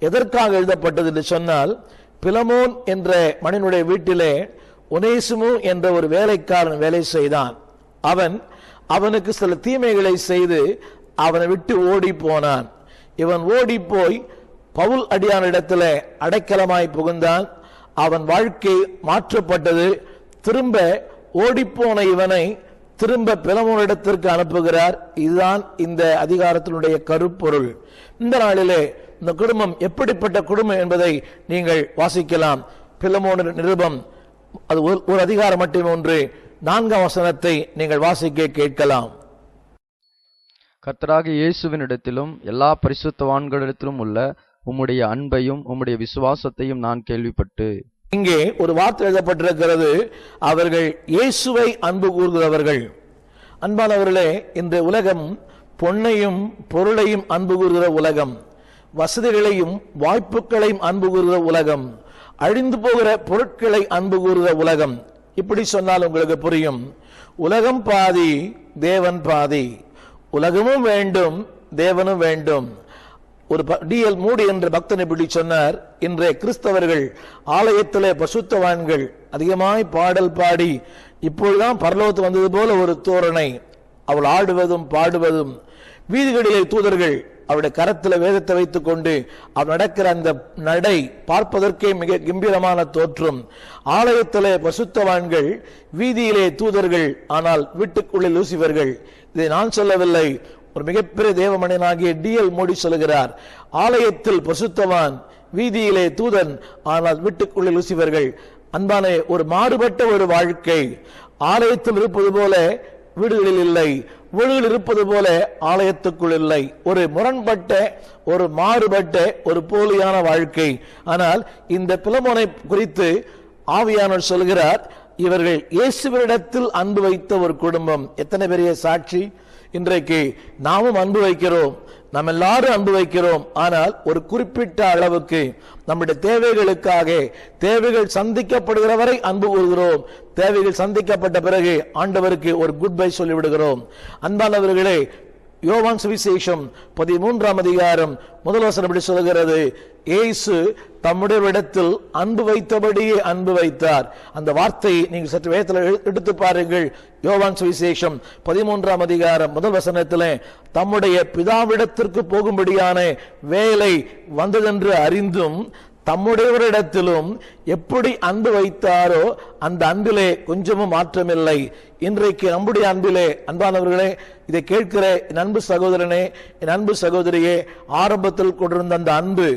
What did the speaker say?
எதற்காக எழுதப்பட்டது என்று சொன்னால், பிலமோன் என்ற மனிதனுடைய வீட்டிலே ஒனேசிமு என்ற ஒரு வேலைக்காரன் வேலை செய்தான். அவனுக்கு சில தீமைகளை செய்து அவனை விட்டு ஓடி போனான். இவன் ஓடி போய் பவுல் அடியானிடத்தில் அடைக்கலமாய் புகுந்தான். அவன் வாழ்க்கை மாற்றப்பட்டது. திரும்ப ஓடிப்போன இவனை திரும்ப பிலமோனிடத்திற்கு அனுப்புகிறார். இதுதான் இந்த அதிகாரத்தினுடைய கருப்பொருள். இந்த நாளிலே இந்த குடும்பம் எப்படிப்பட்ட குடும்பம் என்பதை நீங்கள் வாசிக்கலாம். பிலமோன் நிருபம் அது ஒரு அதிகாரம் மட்டும் 4ஆம் வசனத்தை நீங்கள் வாசிக்க கேட்கலாம். கர்த்தராகிய இயேசுவினிடத்திலும் எல்லா பரிசுத்தவான்களிடத்திலும் உள்ள உம்முடைய அன்பையும் உம்முடைய விசுவாசத்தையும் நான் கேள்விப்பட்டு. இங்கே ஒரு வார்த்தை எழுதப்பட்டிருக்கிறது, அவர்கள் இயேசுவை அன்பு கூறுகிறவர்கள். அன்பானவர்களே, இந்த உலகம் பொன்னையும் பொருளையும் அன்பு கூறுகிற உலகம், வசதிகளையும் வாய்ப்புகளையும் அன்பு கூறுகிற உலகம், அழிந்து போகிற பொருட்களை அன்பு கூறுகிற உலகம். இப்படி சொன்னால் உங்களுக்கு புரியும். உலகம் பாதி, தேவன் பாதி. உலகமும் வேண்டும், தேவனும் வேண்டும். ஒரு D.L. மூடி என்ற பக்தனை இப்படி சொன்னார், இன்றைய கிறிஸ்தவர்கள் ஆலயத்திலே பசுத்தவான்கள் அதிகமாய் பாடல் பாடி இப்பொழுதுதான் பரலோகத்து வந்தது போல ஒரு தோரணை. அவள் ஆடுவதும் பாடுவதும், வீதிகளிலே தூதர்கள் அவருடைய கரத்தில் வேதத்தை வைத்துக் கொண்டு அவர் நடக்கிற அந்த நடை பார்ப்பதற்கே மிக கம்பீரமான தோற்றம். ஆலயத்திலே பசுத்தவான்கள், வீதியிலே தூதர்கள், ஆனால் வீட்டுக்குள்ளே லூசிவர்கள். இதை நான் சொல்லவில்லை, ஒரு மிகப்பெரிய தேவமனிதனாகிய D.L. மூடி சொல்கிறார். ஆலயத்தில் பசுத்தவான், வீதியிலே தூதன், ஆனால் வீட்டுக்குள்ளே லூசிவர்கள். அன்பான ஒரு மாறுபட்ட ஒரு வாழ்க்கை. ஆலயத்தில் இருப்பது போல வீடுகளில் இல்லை, வீடுகள் இருப்பது போல ஆலயத்துக்குள் இல்லை. ஒரு முரண்பட்ட, ஒரு மாறுபட்ட, ஒரு போலியான வாழ்க்கை. ஆனால் இந்த பிலமோனை குறித்து ஆவியானவர் சொல்கிறார், இவர்கள் இயேசுவினிடத்தில் அன்பு வைத்த ஒரு குடும்பம். எத்தனை பெரிய சாட்சி! இன்றைக்கு நாமும் அன்பு வைக்கிறோம், நம்ம எல்லாரும் அன்பு வைக்கிறோம். ஆனால் ஒரு குறிப்பிட்ட அளவுக்கு நம்முடைய தேவைகளுக்காக, தேவைகள் சந்திக்கப்படுகிற வரை அன்பு கூறுகிறோம். தேவைகள் சந்திக்கப்பட்ட பிறகு ஆண்டவருக்கு ஒரு குட் பை சொல்லிவிடுகிறோம். அன்பானவர்களே, யோவான் சுவிசேஷம் 13ஆம் அதிகாரம் 1 வசனம் இப்படி சொல்கிறது, இயேசு தம்முடைய இடத்தில் அன்பு வைத்தபடியே அன்பு வைத்தார். அந்த வார்த்தையை நீங்கள் சற்று வேதத்தில் எடுத்து பாருங்கள். யோவான் சுவிசேஷம் 13ஆம் அதிகாரம் 1 வசனத்தில், தம்முடைய பிதாவிடத்திற்கு போகும்படியான வேலை வந்ததென்று அறிந்தும் தம்முடையவரிடத்திலும் எப்படி அன்பு வைத்தாரோ அந்த அன்பிலே கொஞ்சமும் மாற்றமில்லை. இன்றைக்கு நம்முடைய அன்பிலே, அன்பானவர்களே, இதை கேட்கிற என் அன்பு சகோதரனே, என் அன்பு சகோதரியே, ஆரம்பத்தில் கொண்டிருந்த அந்த அன்பு